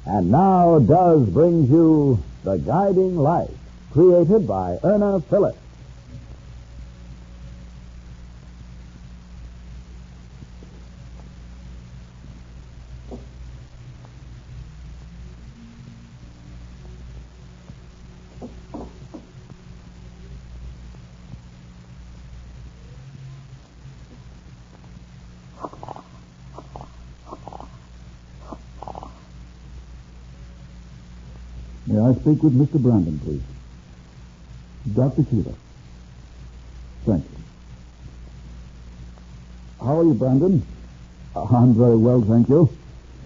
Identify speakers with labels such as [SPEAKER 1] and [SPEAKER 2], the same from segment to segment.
[SPEAKER 1] And now Does brings you The Guiding Light, created by Erna Phillips.
[SPEAKER 2] May I speak with Mr. Brandon, please? Dr. Keeler. Thank you. How are you, Brandon? I'm very well, thank you.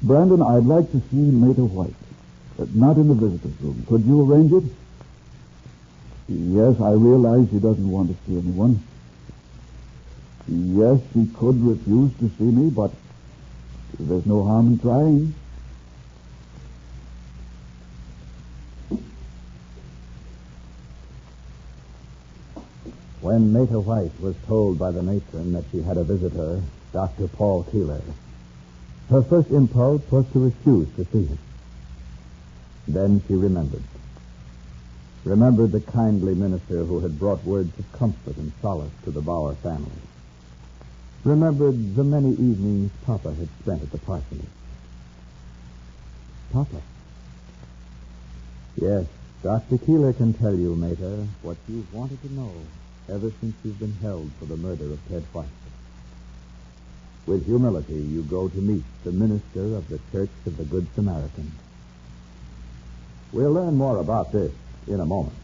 [SPEAKER 2] Brandon, I'd like to see Mater White. Not in the visitor's room. Could you arrange it? Yes, I realize she doesn't want to see anyone. Yes, she could refuse to see me, but there's no harm in trying.
[SPEAKER 1] When Mater White was told by the matron that she had a visitor, Dr. Paul Keeler, her first impulse was to refuse to see him. Then she remembered the kindly minister who had brought words of comfort and solace to the Bauer family. Remembered the many evenings Papa had spent at the parsonage. Papa? Yes, Dr. Keeler can tell you, Mater, what you've wanted to know ever since you've been held for the murder of Ted White. With humility, you go to meet the minister of the Church of the Good Samaritan. We'll learn more about this in a moment.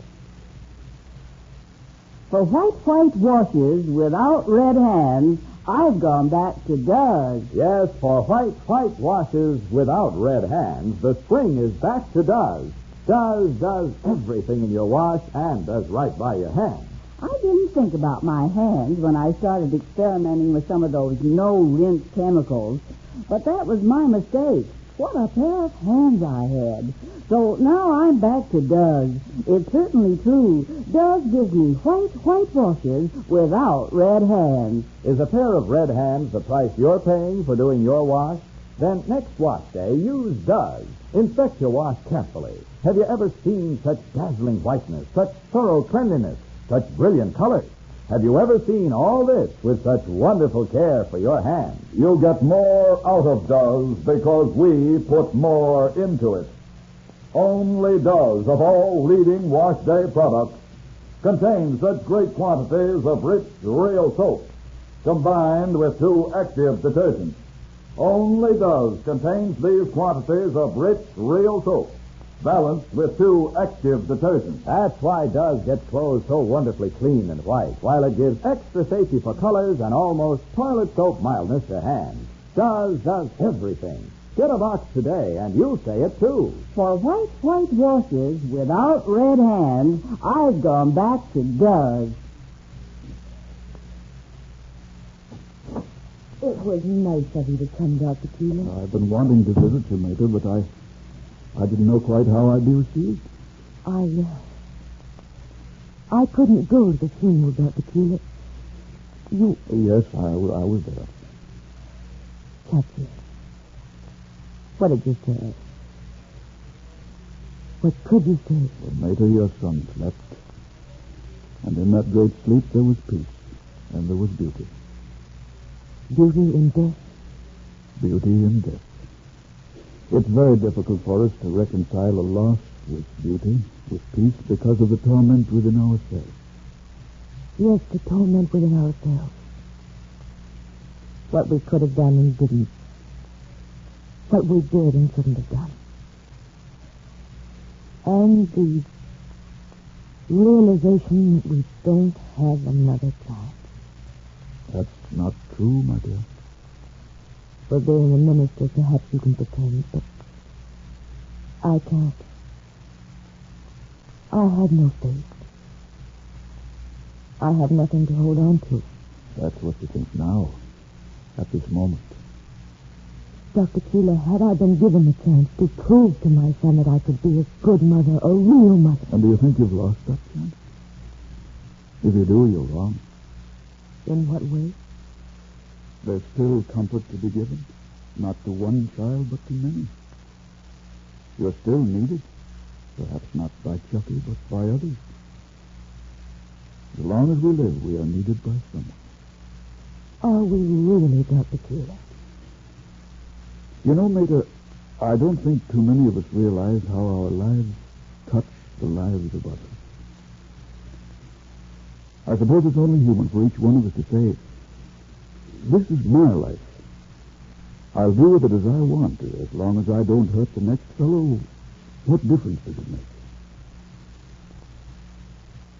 [SPEAKER 3] For white washes without red hands, I've gone back to Does.
[SPEAKER 1] Yes, for white washes without red hands, the spring is back to Does. Does does everything in your wash and does right by your hands.
[SPEAKER 3] I didn't think about my hands when I started experimenting with some of those no-rinse chemicals, but that was my mistake. What a pair of hands I had. So now I'm back to Does. It's certainly true. Does gives me white washes without red hands.
[SPEAKER 1] Is a pair of red hands the price you're paying for doing your wash? Then next wash day, use Does. Inspect your wash carefully. Have you ever seen such dazzling whiteness, such thorough cleanliness, such brilliant colors? Have you ever seen all this with such wonderful care for your hands?
[SPEAKER 4] You'll get more out of Does because we put more into it. Only Does, of all leading wash day products, contains such great quantities of rich, real soap, combined with 2 active detergents. Only Does contains these quantities of rich, real soap, balanced with 2 active detergents.
[SPEAKER 1] That's why Does gets clothes so wonderfully clean and white, while it gives extra safety for colors and almost toilet soap mildness to hands. Does does everything. Get a box today, and you'll say it, too.
[SPEAKER 3] For white washes without red hands, I've gone back to Does. It was nice of you to come, Dr. Keeler.
[SPEAKER 2] I've been wanting to visit you, Mater, but I didn't know quite how I'd be received.
[SPEAKER 3] I couldn't go to the funeral, Dr. Keeler.
[SPEAKER 2] Yes, I was there.
[SPEAKER 3] Kathy, what did you say? What could you say?
[SPEAKER 2] Well, Mater, your son slept. And in that great sleep there was peace. And there was beauty.
[SPEAKER 3] Beauty in death?
[SPEAKER 2] Beauty in death. It's very difficult for us to reconcile a loss with beauty, with peace, because of the torment within ourselves.
[SPEAKER 3] Yes, the torment within ourselves. What we could have done and didn't. What we did and shouldn't have done. And the realization that we don't have another chance.
[SPEAKER 2] That's not true, my dear.
[SPEAKER 3] For being a minister, perhaps you can pretend, but I can't. I have no faith. I have nothing to hold on to.
[SPEAKER 2] That's what you think now, at this moment.
[SPEAKER 3] Dr. Keeler, had I been given the chance to prove to my son that I could be a good mother, a real mother...
[SPEAKER 2] And do you think you've lost that chance? If you do, you're wrong.
[SPEAKER 3] In what way?
[SPEAKER 2] There's still comfort to be given. Not to one child, but to many. You're still needed. Perhaps not by Chucky, but by others. As long as we live, we are needed by someone.
[SPEAKER 3] Are we really, Dr. Keeler?
[SPEAKER 2] You know, Mater, I don't think too many of us realize how our lives touch the lives of others. I suppose it's only human for each one of us to say, this is my life. I'll do with it as I want to, as long as I don't hurt the next fellow. What difference does it make?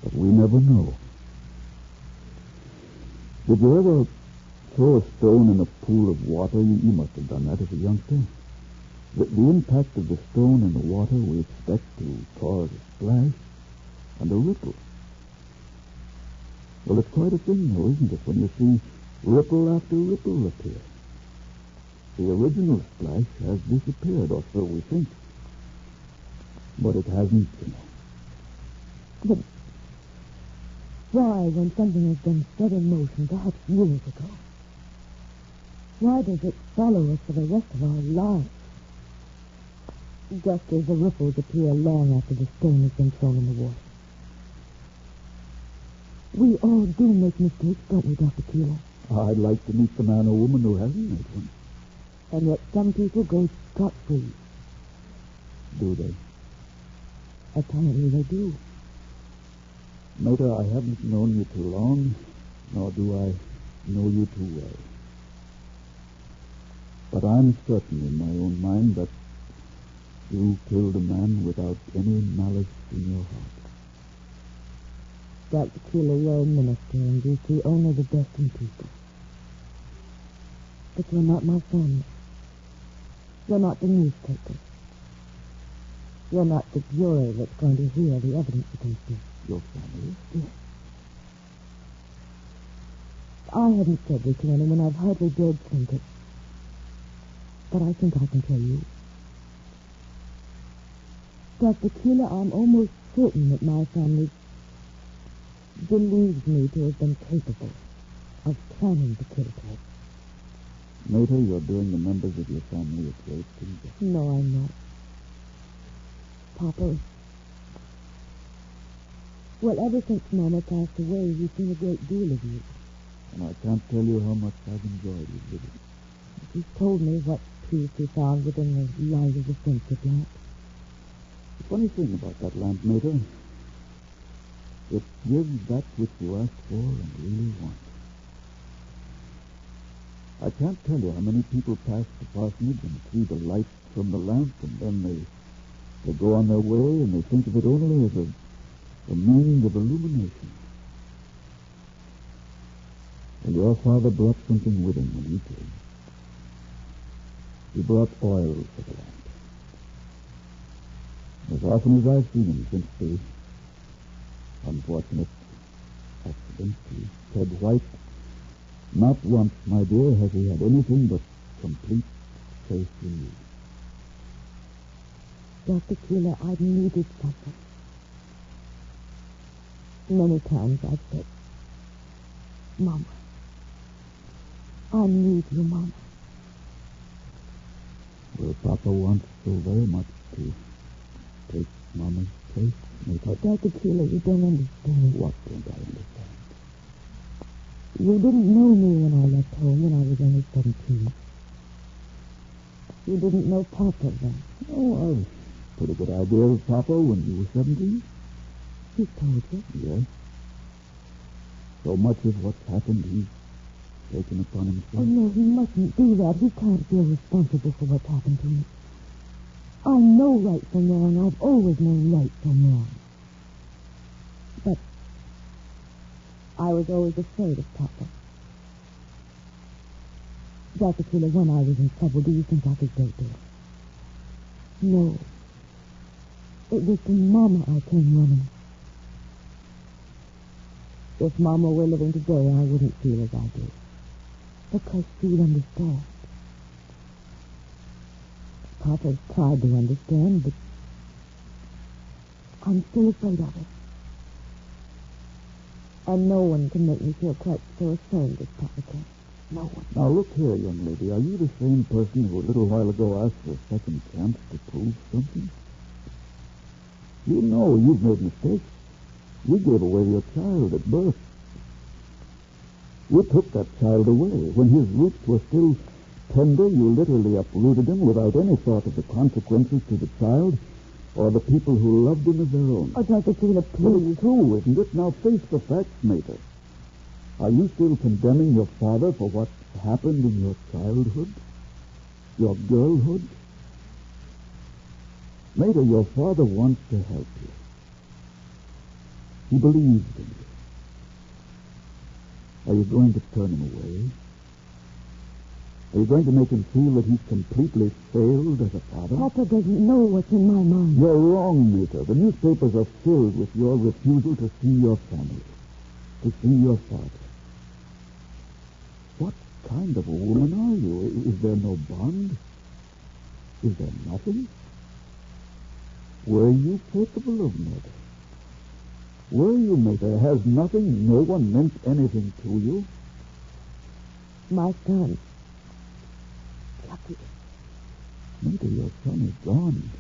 [SPEAKER 2] But we never know. Did you ever throw a stone in a pool of water? You must have done that as a youngster. The impact of the stone in the water we expect to cause a splash and a ripple. Well, it's quite a thing, though, isn't it, when you see ripple after ripple appear? The original splash has disappeared, or so we think. But it hasn't, you know.
[SPEAKER 3] But why, when something has been set in motion, perhaps years ago, why does it follow us for the rest of our lives? Just as the ripples appear long after the stone has been thrown in the water. We all do make mistakes, don't we, Dr. Keeler?
[SPEAKER 2] I'd like to meet the man or woman who hasn't made one.
[SPEAKER 3] And yet some people go scot-free.
[SPEAKER 2] Do they?
[SPEAKER 3] Apparently they do.
[SPEAKER 2] Mater, I haven't known you too long, nor do I know you too well. But I'm certain in my own mind that you killed a man without any malice in your heart.
[SPEAKER 3] Dr. Keeler, you're a minister, and you see only the best in people. But you're not my friend. You're not the newspaper. You're not the jury that's going to hear the evidence against you.
[SPEAKER 2] Your family?
[SPEAKER 3] Yes. I haven't said this to anyone. I've hardly dared think it. But I think I can tell you. Dr. Keeler, I'm almost certain that my family believes me to have been capable of planning to kill Ted.
[SPEAKER 2] Mater, you're doing the members of your family a great injustice.
[SPEAKER 3] No, I'm not. Papa, well, ever since Mama passed away, we've seen a great deal of you.
[SPEAKER 2] And I can't tell you how much I've enjoyed your visit.
[SPEAKER 3] You've told me what peace you found within the light of the friendship lamp.
[SPEAKER 2] The funny thing about that lamp, Mater, it gives that which you ask for and really want. I can't tell you how many people pass the parsonage and see the light from the lamp, and then they go on their way and they think of it only as a means of illumination. Well, your father brought something with him when he came. He brought oil for the lamp. As often as I've seen him since the unfortunate accident to Ted White, not once, my dear, has he had anything but complete faith in you.
[SPEAKER 3] Dr. Keeler, I've needed something. Many times I've said, Mama, I need you, Mama.
[SPEAKER 2] Well, Papa wants so very much to take Mama's place.
[SPEAKER 3] Oh, Dr. Keeler, you don't understand.
[SPEAKER 2] What don't I understand?
[SPEAKER 3] You didn't know me when I left home when I was only 17. You didn't know Papa then.
[SPEAKER 2] Oh, I've a pretty good idea of Papa when you were 17.
[SPEAKER 3] He told you?
[SPEAKER 2] Yes. So much of what's happened he's taken upon himself.
[SPEAKER 3] Oh, no, he mustn't do that. He can't feel responsible for what's happened to me. I know right from wrong. I've always known right from wrong. But I was always afraid of Papa. Dr. Keeler, when I was in trouble, do you think I could go there? No. It was to Mama I came running. If Mama were living today, I wouldn't feel as I do. Because she'd understand. Papa's tried to understand, but I'm still afraid of it. And no one can make me feel quite so ashamed as Papa can. No one.
[SPEAKER 2] Now, look here, young lady. Are you the same person who a little while ago asked for a second chance to prove something? You know you've made mistakes. You gave away your child at birth. You took that child away. When his roots were still tender, you literally uprooted him without any thought of the consequences to the child or the people who loved him as their own.
[SPEAKER 3] Oh, Dr. Keeler,
[SPEAKER 2] But
[SPEAKER 3] please.
[SPEAKER 2] it's true, isn't it? Now face the facts, Mater. Are you still condemning your father for what happened in your childhood? Your girlhood? Mater, your father wants to help you. He believes in you. Are you going to turn him away? Are you going to make him feel that he's completely failed as a father?
[SPEAKER 3] Papa doesn't know what's in my mind.
[SPEAKER 2] You're wrong, Mita. The newspapers are filled with your refusal to see your family, to see your father. What kind of a woman are you? Is there no bond? Is there nothing? Were you capable of murder? Were you, Mita? Has nothing, no one meant anything to you?
[SPEAKER 3] My son. Chucky.
[SPEAKER 2] Mita, your son is gone.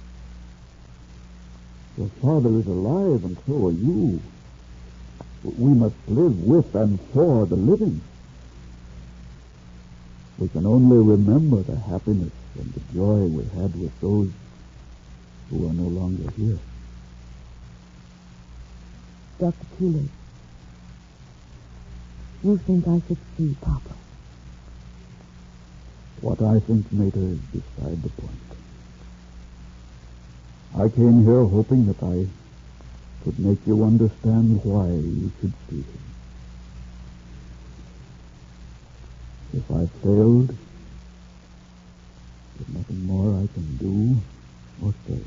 [SPEAKER 2] Your father is alive, and so are you. We must live with and for the living. We can only remember the happiness and the joy we had with those who are no longer here.
[SPEAKER 3] Dr. Keeler, you think I should see Papa?
[SPEAKER 2] What I think, Mater, is beside the point. I came here hoping that I could make you understand why you should see him. If I failed, there's nothing more I can do or say.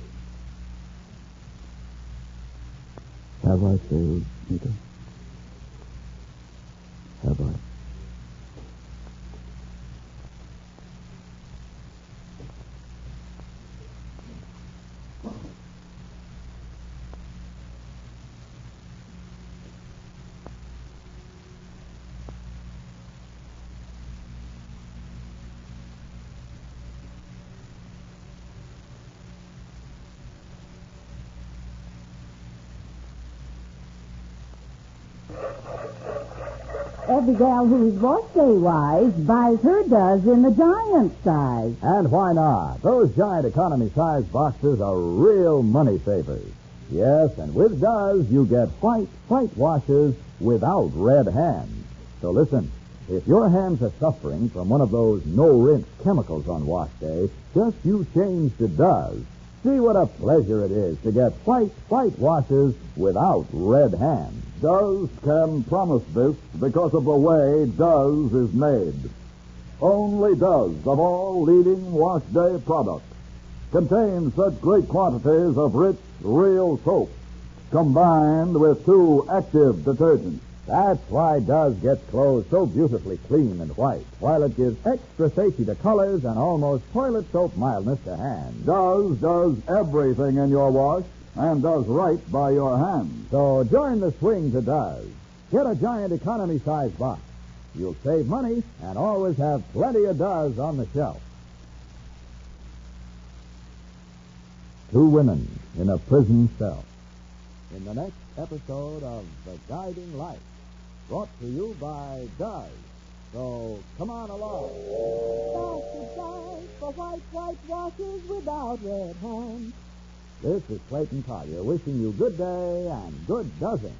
[SPEAKER 2] Have I failed, Mita? Have I?
[SPEAKER 3] Every gal who's birthday-wise buys her does in the giant size.
[SPEAKER 1] And why not? Those giant economy-size boxes are real money savers. Yes, and with Does, you get white washes without red hands. So listen, if your hands are suffering from one of those no-rinse chemicals on wash day, just you change to Does. See what a pleasure it is to get white washes without red hands.
[SPEAKER 4] Does can promise this because of the way Does is made. Only Does, of all leading wash day products, contains such great quantities of rich, real soap, combined with 2 active detergents.
[SPEAKER 1] That's why Does gets clothes so beautifully clean and white, while it gives extra safety to colors and almost toilet soap mildness to hands.
[SPEAKER 4] Does does everything in your wash and does right by your hands.
[SPEAKER 1] So join the swing to Does. Get a giant economy-size box. You'll save money and always have plenty of Does on the shelf. 2 women in a prison cell. In the next episode of The Guiding Light, brought to you by Does. So come on along.
[SPEAKER 3] Does for white washes without red hands.
[SPEAKER 1] This is Clayton Collier wishing you good day and good dozen.